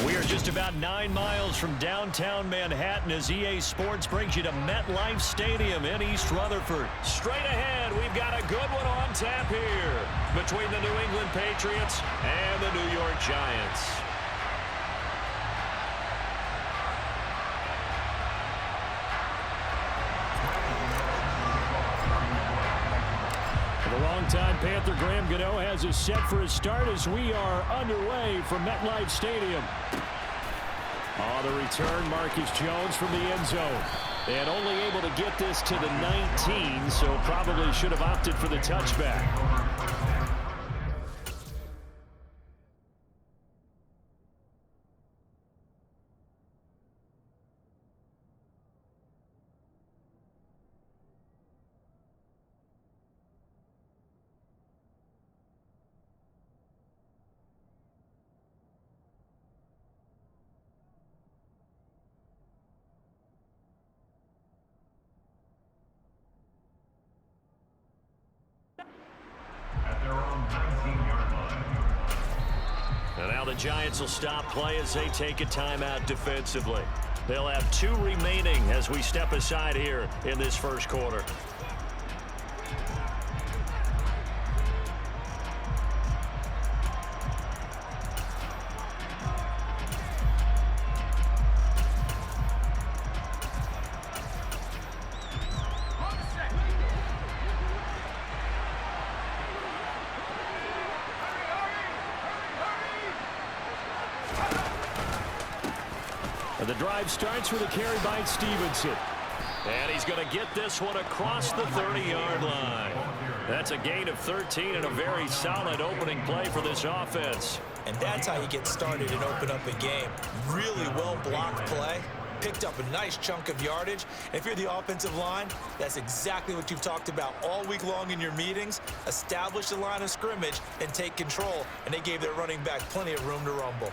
We are just about 9 miles from downtown Manhattan as EA Sports brings you to MetLife Stadium in East Rutherford. Straight ahead, we've got a good one on tap here between the New England Patriots and the New York Giants. The longtime Panther Graham Gano has us set for a start as we are underway from MetLife Stadium. On the return, Marcus Jones from the end zone. And only able to get this to the 19, so probably should have opted for the touchback. And now the Giants will stop play as they take a timeout defensively. They'll have 2 remaining as we step aside here in this first quarter. The drive starts with a carry by Stevenson. And he's going to get this one across the 30-yard line. That's a gain of 13 and a very solid opening play for this offense. And that's how you get started and open up a game. Really well-blocked play. Picked up a nice chunk of yardage. If you're the offensive line, that's exactly what you've talked about all week long in your meetings. Establish the line of scrimmage and take control. And they gave their running back plenty of room to rumble.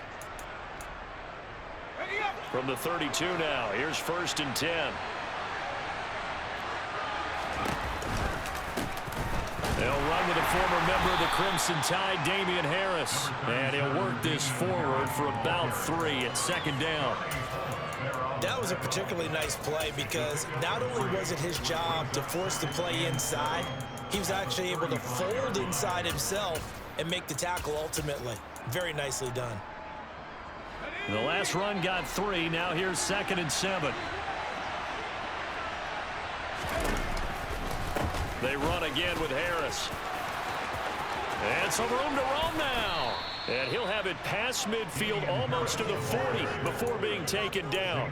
From the 32 now, here's 1st and 10. They'll run with a former member of the Crimson Tide, Damian Harris. And he'll work this forward for about 3 at 2nd down. That was a particularly nice play because not only was it his job to force the play inside, he was actually able to fold inside himself and make the tackle ultimately. Very nicely done. The last run got 3. Now here's 2nd and 7. They run again with Harris. And some room to roam now. And he'll have it past midfield almost to the 40 before being taken down.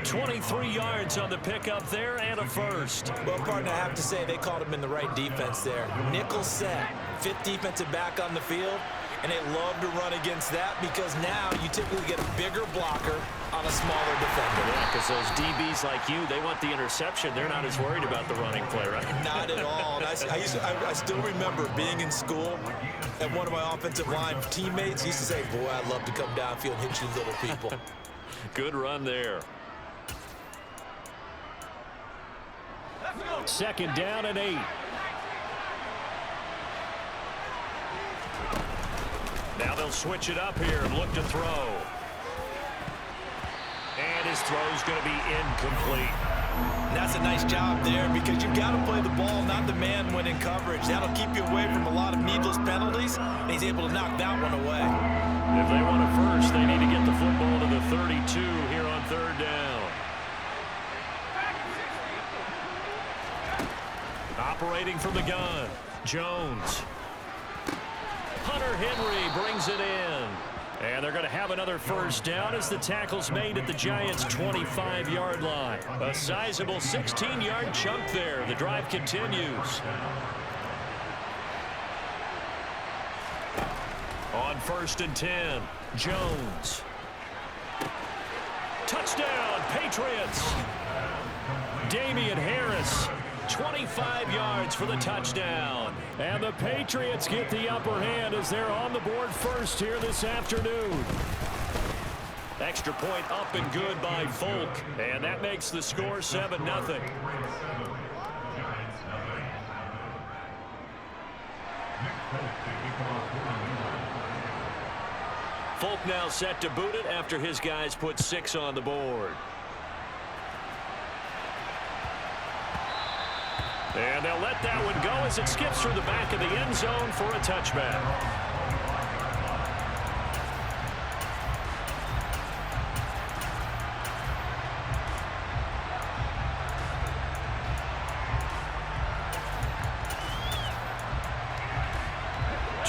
23 yards on the pickup there and a first. Well, partner, I have to say they called him in the right defense there. Nickel set, 5th defensive back on the field. And they love to run against that because now you typically get a bigger blocker on a smaller defender. Yeah, because those DBs like you, they want the interception. They're not as worried about the running play, right? Not at all. And I still remember being in school, and one of my offensive line teammates used to say, boy, I'd love to come downfield and hit you little people. Good run there. 2nd down and 8. Now they'll switch it up here and look to throw. And his throw's going to be incomplete. That's a nice job there because you've got to play the ball, not the man when in coverage. That'll keep you away from a lot of needless penalties, and he's able to knock that one away. If they want it first, they need to get the football to the 32 here on 3rd down. Operating from the gun, Jones. Hunter Henry brings it in. And they're going to have another first down as the tackle's made at the Giants' 25-yard line. A sizable 16-yard chunk there. The drive continues. On 1st and 10, Jones. Touchdown, Patriots. Damian Harris. 25 yards for the touchdown. And the Patriots get the upper hand as they're on the board first here this afternoon. Extra point up and good by Folk. And that makes the score 7-0. Folk now set to boot it after his guys put 6 on the board. And they'll let that one go as it skips through the back of the end zone for a touchback.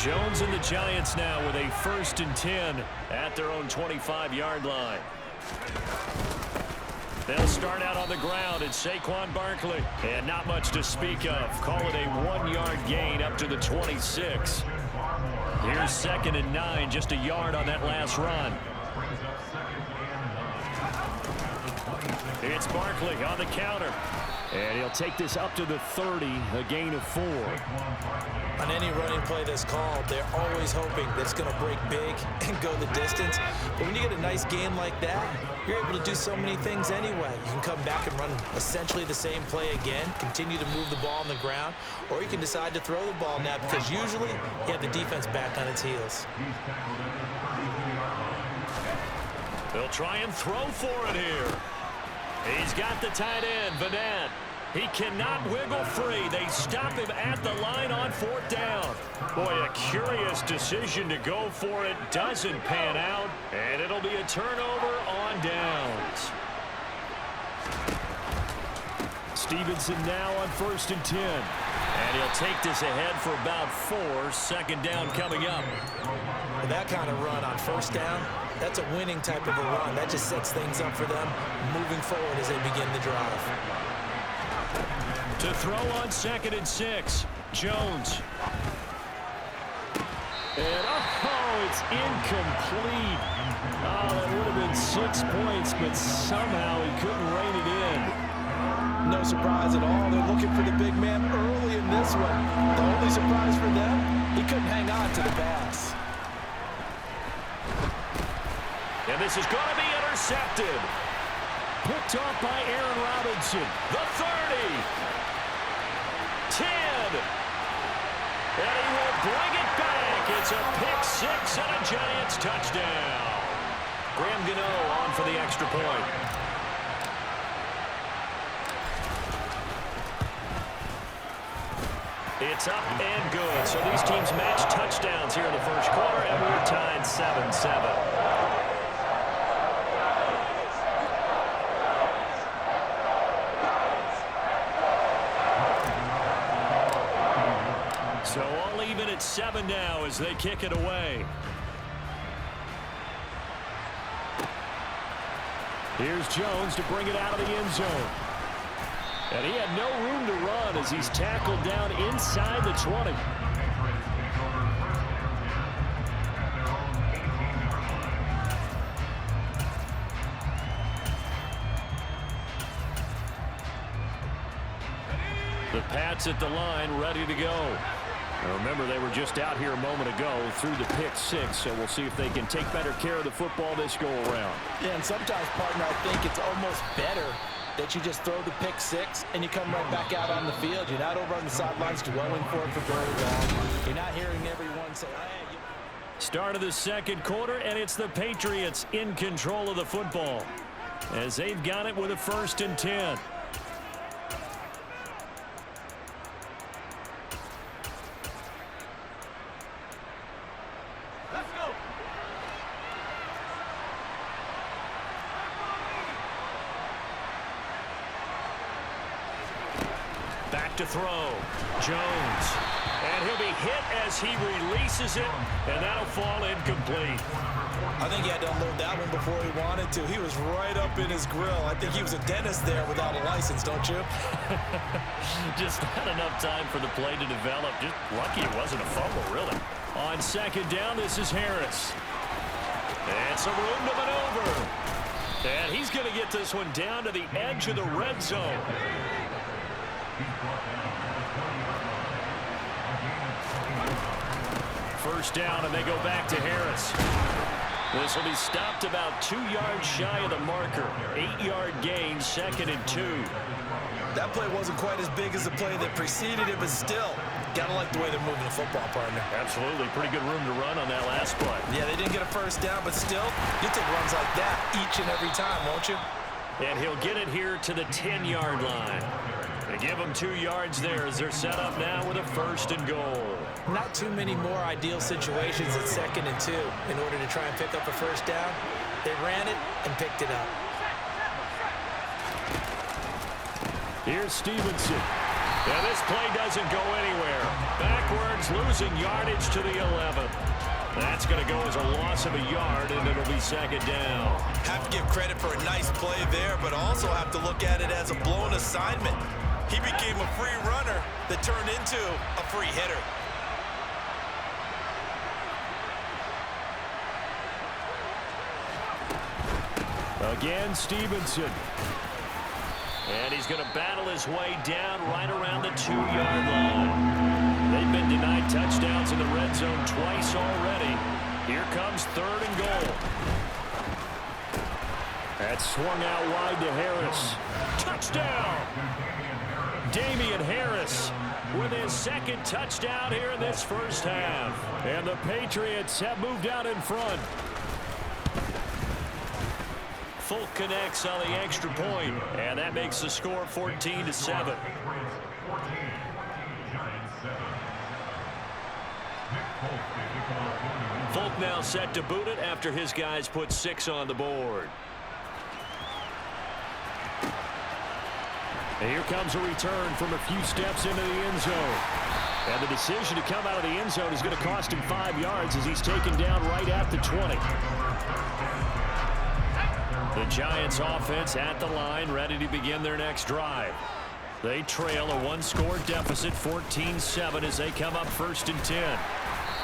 Jones and the Giants now with a 1st and 10 at their own 25-yard line. They'll start out on the ground. It's Saquon Barkley. And not much to speak of. Call it a 1-yard gain up to the 26. Here's 2nd and 9, just a yard on that last run. It's Barkley on the counter. And he'll take this up to the 30, a gain of 4. On any running play that's called, they're always hoping that it's going to break big and go the distance. But when you get a nice game like that, you're able to do so many things anyway. You can come back and run essentially the same play again, continue to move the ball on the ground, or you can decide to throw the ball now because usually you have the defense back on its heels. They'll try and throw for it here. He's got the tight end, Vanette. He cannot wiggle free. They stop him at the line on 4th down. Boy, a curious decision to go for it. Doesn't pan out, and it'll be a turnover on downs. Stevenson now on 1st and 10. And he'll take this ahead for about 4. 2nd down coming up. With that kind of run on 1st down, that's a winning type of a run. That just sets things up for them moving forward as they begin the drive. To throw on 2nd and 6, Jones. And, oh, it's incomplete. Oh, that would have been 6 points, but somehow he couldn't rein it in. No surprise at all. They're looking for the big man early in this one. The only surprise for them, he couldn't hang on to the pass. And this is going to be intercepted. Picked off by Aaron Robinson. The 30. 10. And he will bring it back. It's a pick 6 and a Giants touchdown. Graham Gano on for the extra point. It's up and good. So these teams match touchdowns here in the 1st quarter, and we're tied 7-7. So all even at 7 now as they kick it away. Here's Jones to bring it out of the end zone. And he had no room to run as he's tackled down inside the 20. The Pats at the line, ready to go. Now remember, they were just out here a moment ago through the pick 6, so we'll see if they can take better care of the football this go-around. Yeah, and sometimes, partner, I think it's almost better that you just throw the pick 6 and you come right back out on the field. You're not over on the sidelines dwelling for it for very long. You're not hearing everyone say, hey. Start of the 2nd quarter, and it's the Patriots in control of the football as they've got it with a 1st and 10. To throw. Jones. And he'll be hit as he releases it, and that'll fall incomplete. I think he had to unload that one before he wanted to. He was right up in his grill. I think he was a dentist there without a license, don't you? Just not enough time for the play to develop. Just lucky it wasn't a fumble, really. On 2nd down, this is Harris. And some room to maneuver. And he's going to get this one down to the edge of the red zone. First down, and they go back to Harris. This will be stopped about 2 yards shy of the marker. 8-yard gain, 2nd and 2. That play wasn't quite as big as the play that preceded it, but still, Gotta like the way they're moving the football, partner. Absolutely. Pretty good room to run on that last play. Yeah, they didn't get a first down, but still, you take runs like that each and every time, won't you? And he'll get it here to the 10-yard line. They give them 2 yards there as they're set up now with a 1st and goal. Not too many more ideal situations at 2nd and 2 in order to try and pick up a first down. They ran it and picked it up. Here's Stevenson. And this play doesn't go anywhere. Backwards, losing yardage to the 11. That's going to go as a loss of a yard, and it'll be 2nd down. Have to give credit for a nice play there, but also have to look at it as a blown assignment. He became a free runner that turned into a free hitter. Again, Stevenson. And he's going to battle his way down right around the 2-yard line. They've been denied touchdowns in the red zone twice already. Here comes 3rd and goal. That's swung out wide to Harris. Touchdown! Damian Harris with his 2nd touchdown here in this first half. And the Patriots have moved out in front. Folk connects on the extra point, and that makes the score 14-7. Folk now set to boot it after his guys put 6 on the board. And here comes a return from a few steps into the end zone. And the decision to come out of the end zone is going to cost him 5 yards as he's taken down right at the 20. The Giants offense at the line, ready to begin their next drive. They trail a 1-score deficit, 14-7, as they come up 1st and 10.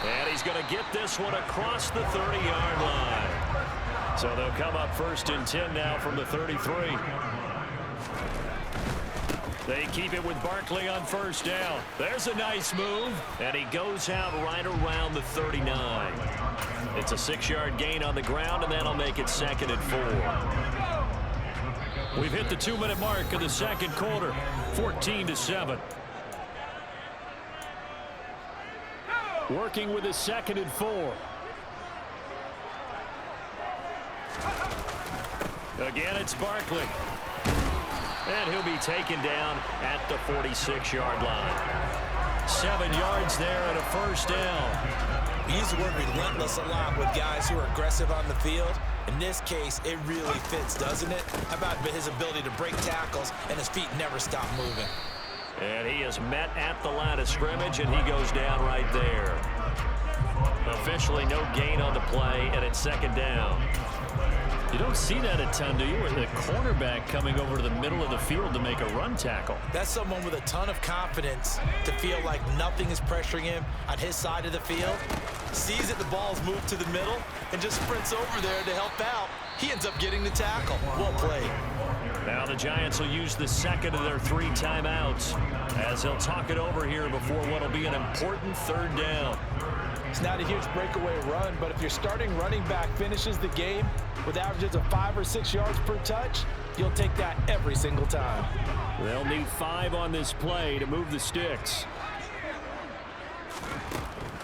And he's going to get this one across the 30-yard line. So they'll come up 1st and 10 now from the 33. They keep it with Barkley on 1st down. There's a nice move, and he goes out right around the 39. It's a 6-yard gain on the ground, and that'll make it 2nd and 4. We've hit the 2-minute mark of the 2nd quarter, 14-7. Working with a 2nd and 4. Again, it's Barkley. And he'll be taken down at the 46-yard line. 7 yards there and a 1st down. We use the word relentless a lot with guys who are aggressive on the field. In this case, it really fits, doesn't it? How about his ability to break tackles and his feet never stop moving? And he is met at the line of scrimmage, and he goes down right there. Officially no gain on the play, and it's 2nd down. You don't see that a ton, do you? With the cornerback coming over to the middle of the field to make a run tackle. That's someone with a ton of confidence to feel like nothing is pressuring him on his side of the field. Sees that the ball's moved to the middle and just sprints over there to help out. He ends up getting the tackle. Well played. Now the Giants will use the 2nd of their 3 timeouts as they'll talk it over here before what will be an important 3rd down. It's not a huge breakaway run, but if your starting running back finishes the game with averages of 5 or 6 yards per touch, you'll take that every single time. They'll need 5 on this play to move the sticks.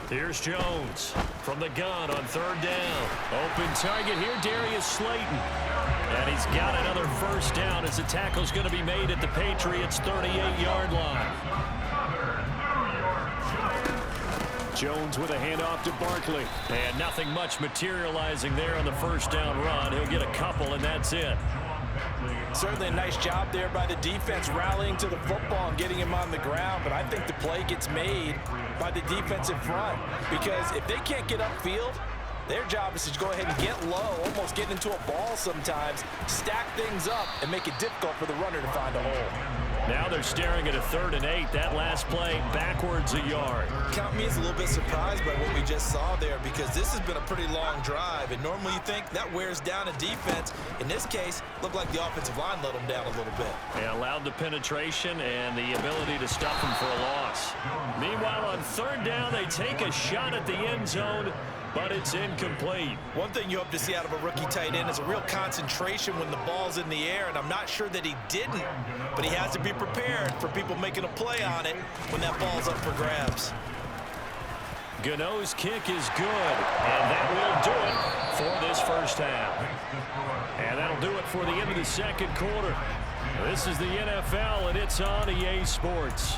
Here's Jones from the gun on 3rd down. Open target here, Darius Slayton. And he's got another 1st down as the tackle's going to be made at the Patriots' 38-yard line. Jones with a handoff to Barkley. And nothing much materializing there on the 1st down run. He'll get a couple, and that's it. Certainly a nice job there by the defense rallying to the football and getting him on the ground, but I think the play gets made by the defensive front because if they can't get upfield, their job is to go ahead and get low, almost get into a ball sometimes, stack things up, and make it difficult for the runner to find a hole. Now they're staring at a 3rd and 8. That last play backwards a yard. Count me as a little bit surprised by what we just saw there because this has been a pretty long drive, and normally you think that wears down a defense. In this case, looked like the offensive line let them down a little bit. They allowed the penetration and the ability to stuff them for a loss. Meanwhile, on 3rd down, they take a shot at the end zone, but it's incomplete. One thing you hope to see out of a rookie tight end is a real concentration when the ball's in the air, and I'm not sure that he didn't, but he has to be prepared for people making a play on it when that ball's up for grabs. Gano's kick is good, and that will do it for this first half. And that'll do it for the end of the second quarter. This is the NFL, and it's on EA Sports.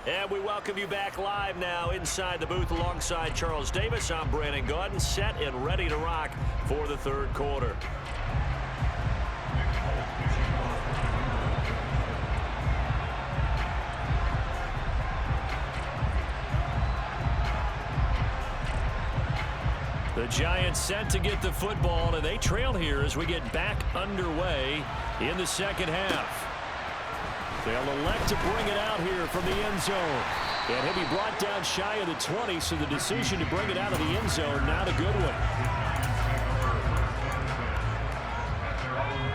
And we welcome you back live now inside the booth alongside Charles Davis. I'm Brandon Gaudin, set and ready to rock for the third quarter. The Giants set to get the football, and they trail here as we get back underway in the second half. They'll elect to bring it out here from the end zone. And he'll be brought down shy of the 20, so the decision to bring it out of the end zone, not a good one.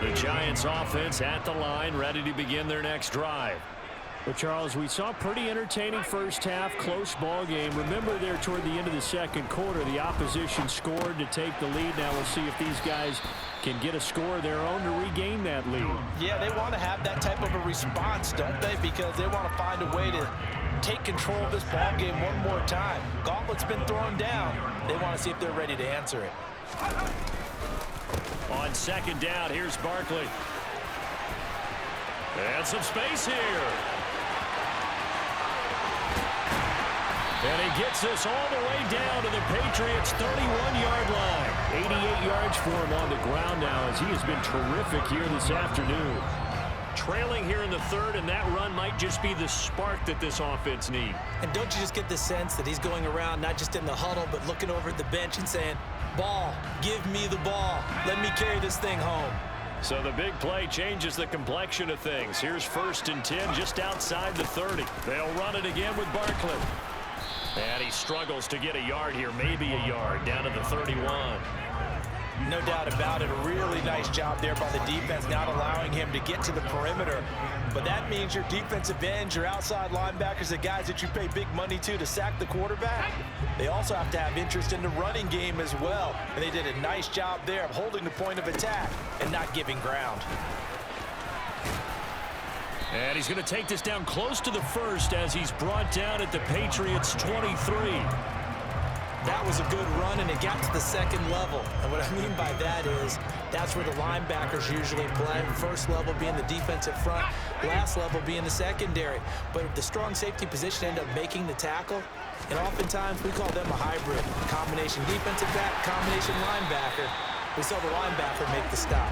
The Giants offense at the line, ready to begin their next drive. Well, Charles, we saw a pretty entertaining first half, close ball game. Remember there toward the end of the second quarter, the opposition scored to take the lead. Now we'll see if these guys can get a score of their own to regain that lead. Yeah, they want to have that type of a response, don't they? Because they want to find a way to take control of this ball game one more time. Gauntlet's been thrown down. They want to see if they're ready to answer it. On second down, here's Barkley. And some space here. And he gets us all the way down to the Patriots' 31-yard line. 88 yards for him on the ground now as he has been terrific here this afternoon. Trailing here in the third, and that run might just be the spark that this offense needs. And don't you just get the sense that he's going around not just in the huddle but looking over at the bench and saying, ball, give me the ball. Let me carry this thing home. So the big play changes the complexion of things. Here's 1st and 10 just outside the 30. They'll run it again with Barkley. And he struggles to get a yard here, maybe a yard, down to the 31. No doubt about it. A really nice job there by the defense, not allowing him to get to the perimeter. But that means your defensive ends, your outside linebackers, the guys that you pay big money to sack the quarterback, they also have to have interest in the running game as well. And they did a nice job there of holding the point of attack and not giving ground. And he's going to take this down close to the first as he's brought down at the Patriots' 23. That was a good run, and it got to the second level. And what I mean by that is that's where the linebackers usually play. First level being the defensive front, last level being the secondary. But the strong safety position ended up making the tackle. And oftentimes we call them a hybrid. Combination defensive back, combination linebacker. We saw the linebacker make the stop.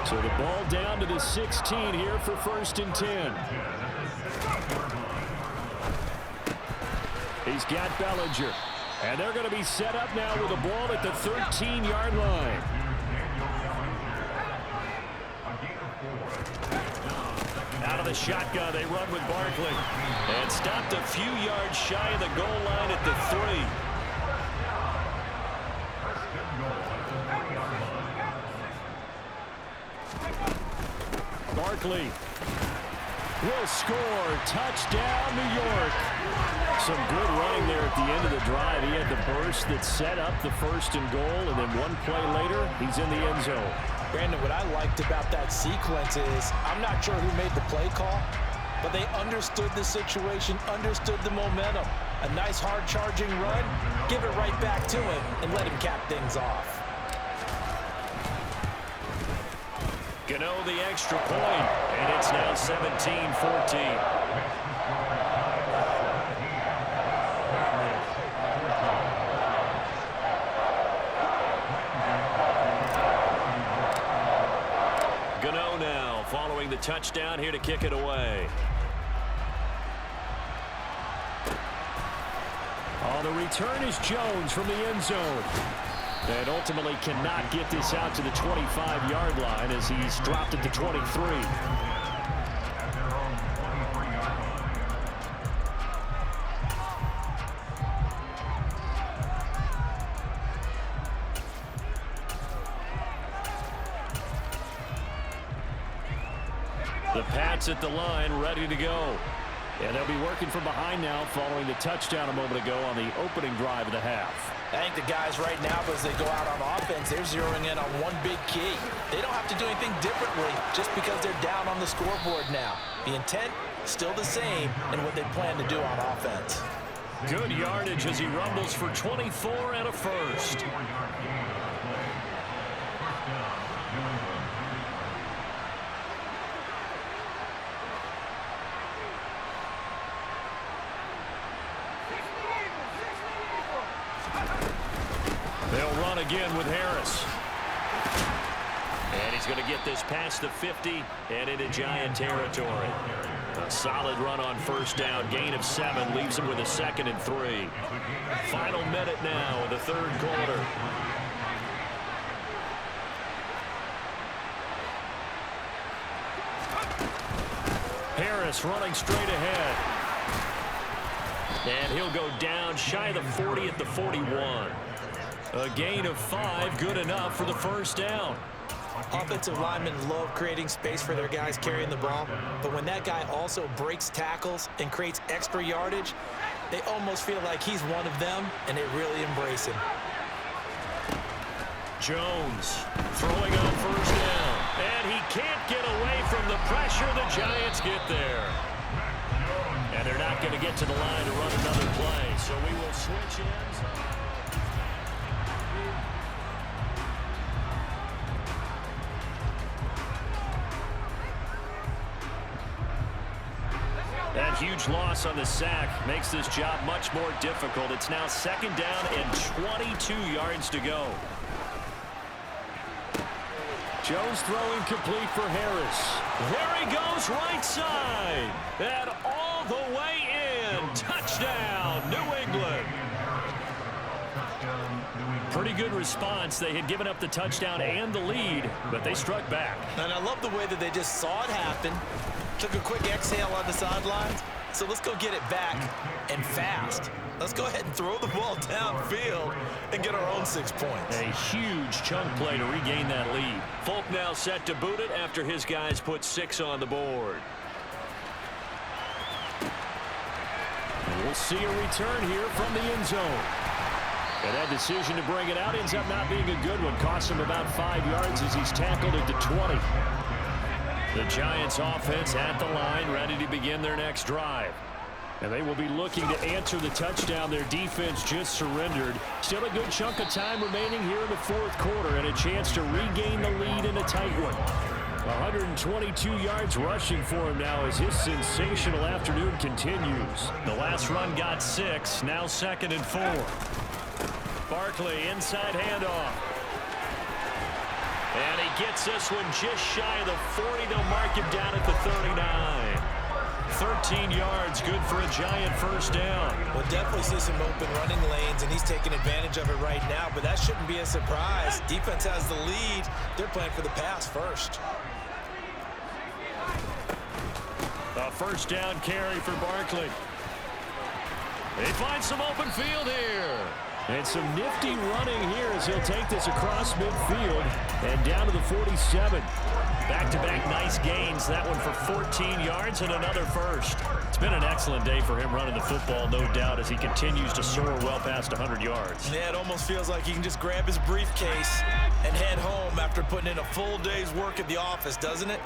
So the ball down to the 16 here for 1st and 10. He's got Bellinger. And they're going to be set up now with the ball at the 13-yard line. Out of the shotgun, they run with Barkley. And stopped a few yards shy of the goal line at the 3. Barkley will score. Touchdown, New York. Some good running there at the end of the drive. He had the burst that set up the 1st and goal, and then one play later, he's in the end zone. Brandon, what I liked about that sequence is I'm not sure who made the play call, but they understood the situation, understood the momentum. A nice hard-charging run, give it right back to him, and let him cap things off. Gano the extra point, and it's now 17-14. Gano now following the touchdown here to kick it away. On the return is Jones from the end zone. And ultimately cannot get this out to the 25-yard line as he's dropped it to 23. The Pats at the line, ready to go. And they'll be working from behind now following the touchdown a moment ago on the opening drive of the half. I think the guys right now, as they go out on offense, they're zeroing in on one big key. They don't have to do anything differently just because they're down on the scoreboard now. The intent, still the same in what they plan to do on offense. Good yardage as he rumbles for 24 and a first. They'll run again with Harris. And he's going to get this past the 50 and into Giant territory. A solid run on first down. Gain of 7 leaves him with a 2nd and 3. Final minute now of the third quarter. Harris running straight ahead. And he'll go down shy of the 40 at the 41. A gain of 5, good enough for the first down. Offensive linemen love creating space for their guys carrying the ball, but when that guy also breaks tackles and creates extra yardage, they almost feel like he's one of them, and they really embrace him. Jones throwing on first down, and he can't get away from the pressure. The Giants get there. And they're not going to get to the line to run another play, so we will switch ends. That huge loss on the sack makes this job much more difficult. It's now 2nd down and 22 yards to go. Jones throwing complete for Harris. There he goes, right side. And all the way in. Touchdown, New England. Pretty good response. They had given up the touchdown and the lead, but they struck back. And I love the way that they just saw it happen. Took a quick exhale on the sidelines. So let's go get it back, and fast. Let's go ahead and throw the ball downfield and get our own 6 points. A huge chunk play to regain that lead. Folk now set to boot it after his guys put 6 on the board. And we'll see a return here from the end zone. And that decision to bring it out ends up not being a good one. Costs him about 5 yards as he's tackled at the 20. The Giants offense at the line, ready to begin their next drive. And they will be looking to answer the touchdown their defense just surrendered. Still a good chunk of time remaining here in the fourth quarter and a chance to regain the lead in a tight one. 122 yards rushing for him now as his sensational afternoon continues. The last run got 6, now 2nd and 4. Barkley inside handoff. And he gets this one just shy of the 40. They'll mark him down at the 39. 13 yards, good for a Giant first down. We'll definitely see some open running lanes, and he's taking advantage of it right now, but that shouldn't be a surprise. Defense has the lead. They're playing for the pass first. A first down carry for Barkley. They find some open field here. And some nifty running here as he'll take this across midfield and down to the 47. Back-to-back nice gains. That one for 14 yards and another first. It's been an excellent day for him running the football, no doubt, as he continues to soar well past 100 yards. Yeah, it almost feels like he can just grab his briefcase and head home after putting in a full day's work at the office, doesn't it?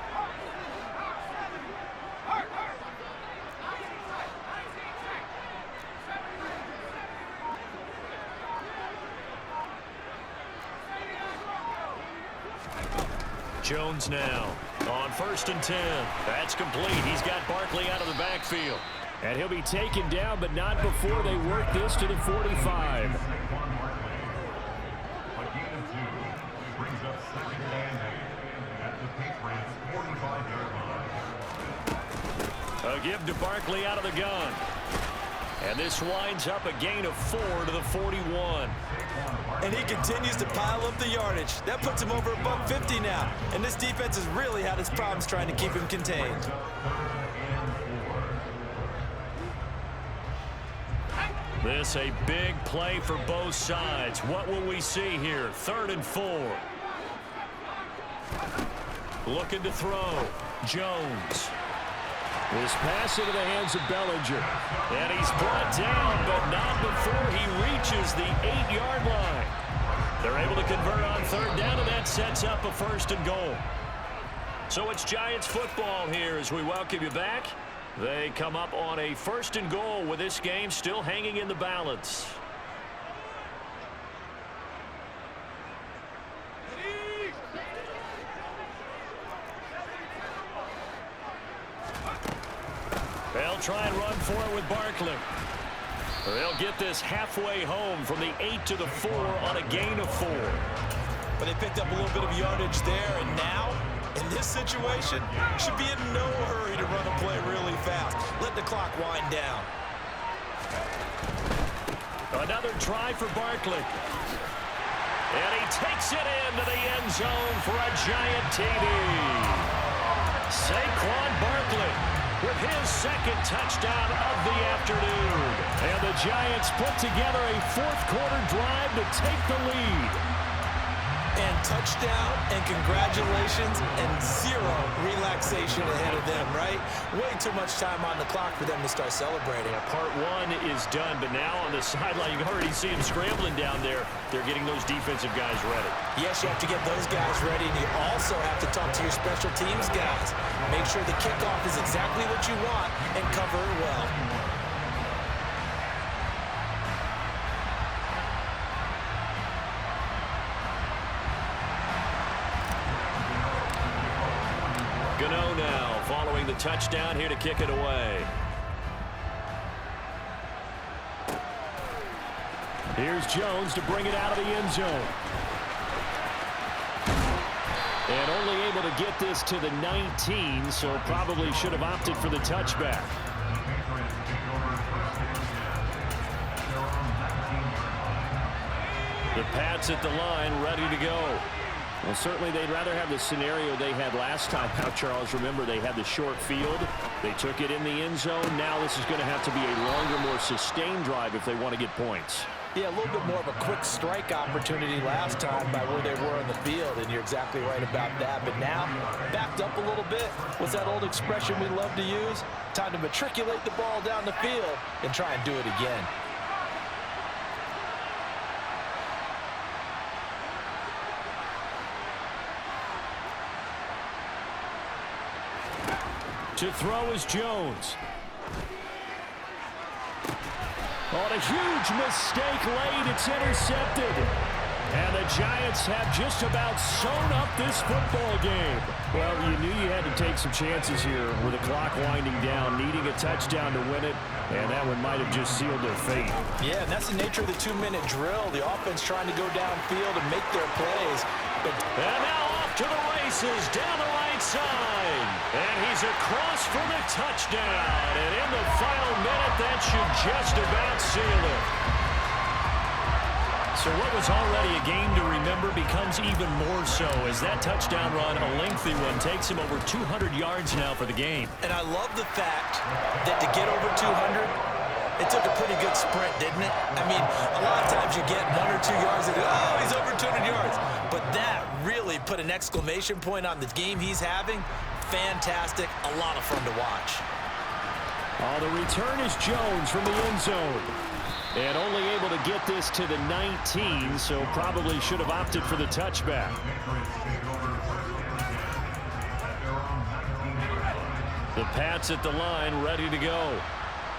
Jones now on 1st and 10. That's complete. He's got Barkley out of the backfield. And he'll be taken down, but not before they work this to the 45. A give to Barkley out of the gun. And this winds up a gain of 4 to the 41. And he continues to pile up the yardage. That puts him over $150 now. And this defense has really had its problems trying to keep him contained. This a big play for both sides. What will we see here? 3rd and 4. Looking to throw. Jones. This pass into the hands of Bellinger. And he's brought down, but not before he reaches the 8-yard line. They're able to convert on 3rd down, and that sets up a 1st and goal. So it's Giants football here as we welcome you back. They come up on a 1st and goal with this game still hanging in the balance. They'll try and run for it with Barkley. They'll get this halfway home from the 8 to the 4 on a gain of 4. But they picked up a little bit of yardage there, and now, in this situation, should be in no hurry to run a play really fast. Let the clock wind down. Another try for Barkley. And he takes it into the end zone for a Giant TD. Saquon Barkley with his 2nd touchdown of the afternoon. And the Giants put together a 4th-quarter drive to take the lead. And touchdown, and congratulations, and 0 relaxation ahead of them, right? Way too much time on the clock for them to start celebrating. Part 1 is done, but now on the sideline, you can already see them scrambling down there. They're getting those defensive guys ready. Yes, you have to get those guys ready, and you also have to talk to your special teams guys. Make sure the kickoff is exactly what you want and cover it well. Gano now following the touchdown here to kick it away. Here's Jones to bring it out of the end zone. And only able to get this to the 19, so probably should have opted for the touchback. The Pats at the line, ready to go. Well, certainly they'd rather have the scenario they had last time out, Charles. Remember, they had the short field. They took it in the end zone. Now this is going to have to be a longer, more sustained drive if they want to get points. Yeah, a little bit more of a quick strike opportunity last time by where they were on the field, and you're exactly right about that. But now, backed up a little bit. What's that old expression we love to use? Time to matriculate the ball down the field and try and do it again. To throw is Jones. On a huge mistake late, it's intercepted. And the Giants have just about sewn up this football game. Well, you knew you had to take some chances here with the clock winding down, needing a touchdown to win it, and that one might have just sealed their fate. Yeah, and that's the nature of the 2-minute drill. The offense trying to go downfield and make their plays. And now off to the races, down the right side. And he's across for the touchdown. And in the final minute, that should just about seal it. So what was already a game to remember becomes even more so as that touchdown run, a lengthy one, takes him over 200 yards now for the game. And I love the fact that to get over 200, it took a pretty good sprint, didn't it? I mean, a lot of times you get 1 or 2 yards and oh, he's over 200 yards. But that really put an exclamation point on the game he's having. Fantastic, a lot of fun to watch. Oh, the return is Jones from the end zone. And only able to get this to the 19, so probably should have opted for the touchback. The Pats at the line, ready to go.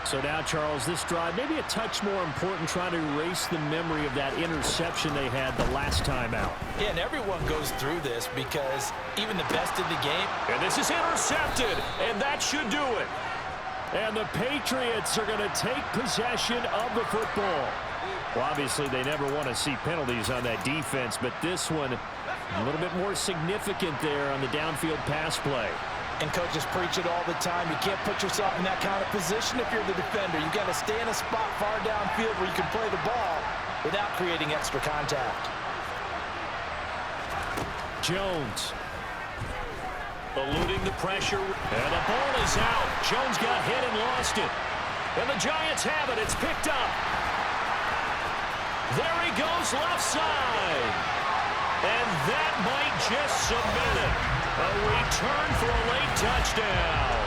So now, Charles, this drive maybe a touch more important, trying to erase the memory of that interception they had the last time out. Yeah, and everyone goes through this because even the best in the game. And this is intercepted, and that should do it. And the Patriots are going to take possession of the football. Well, obviously, they never want to see penalties on that defense, but this one a little bit more significant there on the downfield pass play. And coaches preach it all the time. You can't put yourself in that kind of position if you're the defender. You've got to stay in a spot far downfield where you can play the ball without creating extra contact. Jones eluding the pressure, and the ball is out. Jones got hit and lost it. And the Giants have it. It's picked up. There he goes left side. And that might just cement it. A return for a late touchdown.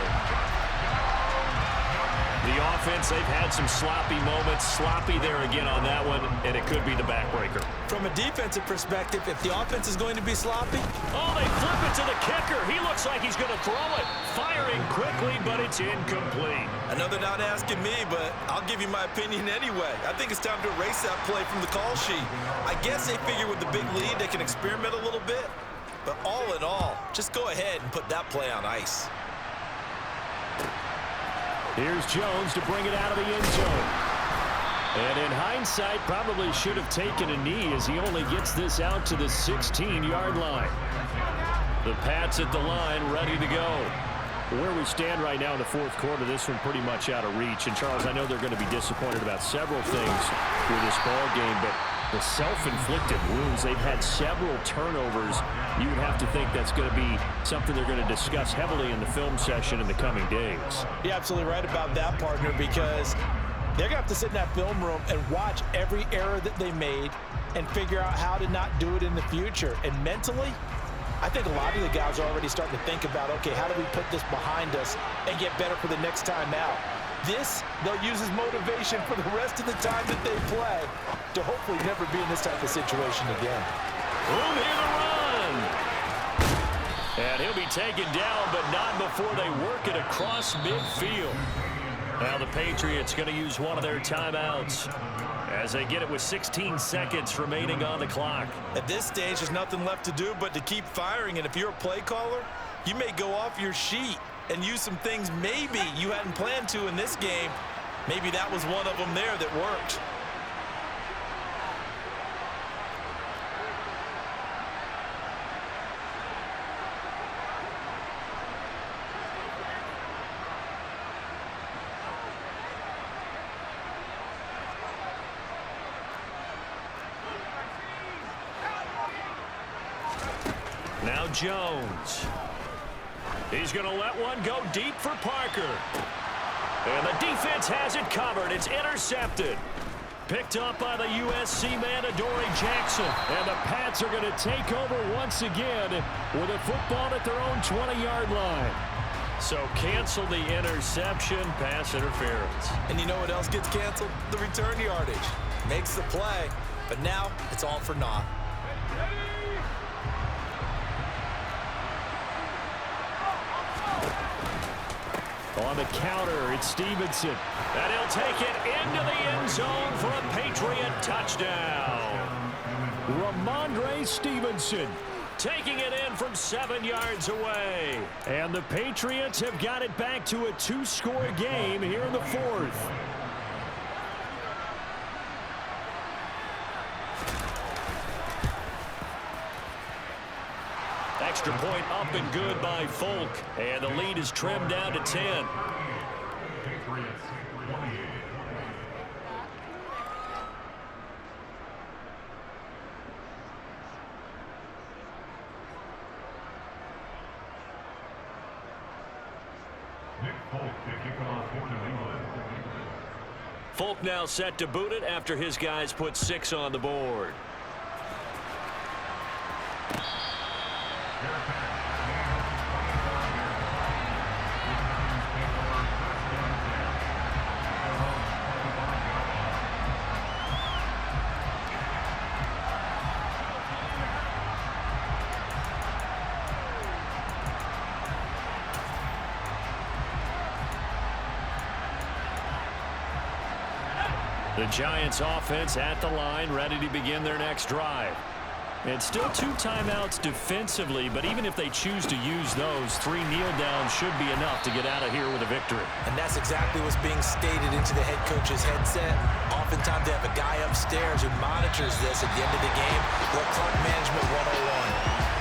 The offense, they've had some sloppy moments. Sloppy there again on that one, and it could be the backbreaker. From a defensive perspective, if the offense is going to be sloppy. Oh, they flip it to the kicker. He looks like he's going to throw it. Firing quickly, but it's incomplete. I know they're not asking me, but I'll give you my opinion anyway. I think it's time to erase that play from the call sheet. I guess they figure with the big lead, they can experiment a little bit. But all in all, just go ahead and put that play on ice. Here's Jones to bring it out of the end zone. And in hindsight, probably should have taken a knee as he only gets this out to the 16-yard line. The Pats at the line, ready to go. Where we stand right now in the fourth quarter, this one pretty much out of reach. And, Charles, I know they're going to be disappointed about several things with this ball game, but the self-inflicted wounds, they've had several turnovers. You would have to think that's going to be something they're going to discuss heavily in the film session in the coming days. You're absolutely right about that, partner, because they're going to have to sit in that film room and watch every error that they made and figure out how to not do it in the future. And mentally, I think a lot of the guys are already starting to think about, okay, how do we put this behind us and get better for the next time out? This, they'll use as motivation for the rest of the time that they play to hopefully never be in this type of situation again. Room here to run. And he'll be taken down, but not before they work it across midfield. Now the Patriots going to use one of their timeouts as they get it with 16 seconds remaining on the clock. At this stage, there's nothing left to do but to keep firing. And if you're a play caller, you may go off your sheet and use some things maybe you hadn't planned to in this game. Maybe that was one of them there that worked. Now Jones. He's going to let one go deep for Parker. And the defense has it covered. It's intercepted. Picked up by the USC man, Adoree Jackson. And the Pats are going to take over once again with a football at their own 20-yard line. So cancel the interception, pass interference. And you know what else gets canceled? The return yardage. Makes the play, but now it's all for naught. On the counter, it's Stevenson. And he'll take it into the end zone for a Patriot touchdown. Ramondre Stevenson taking it in from 7 yards away. And the Patriots have got it back to a 2-score game here in the fourth. Extra point up and good by Folk. And the lead is trimmed down to 10. Folk now set to boot it after his guys put 6 on the board. The Giants offense at the line, ready to begin their next drive. And still 2 timeouts defensively, but even if they choose to use those, 3 kneel downs should be enough to get out of here with a victory. And that's exactly what's being stated into the head coach's headset. Oftentimes they have a guy upstairs who monitors this at the end of the game. Well, clock management 101.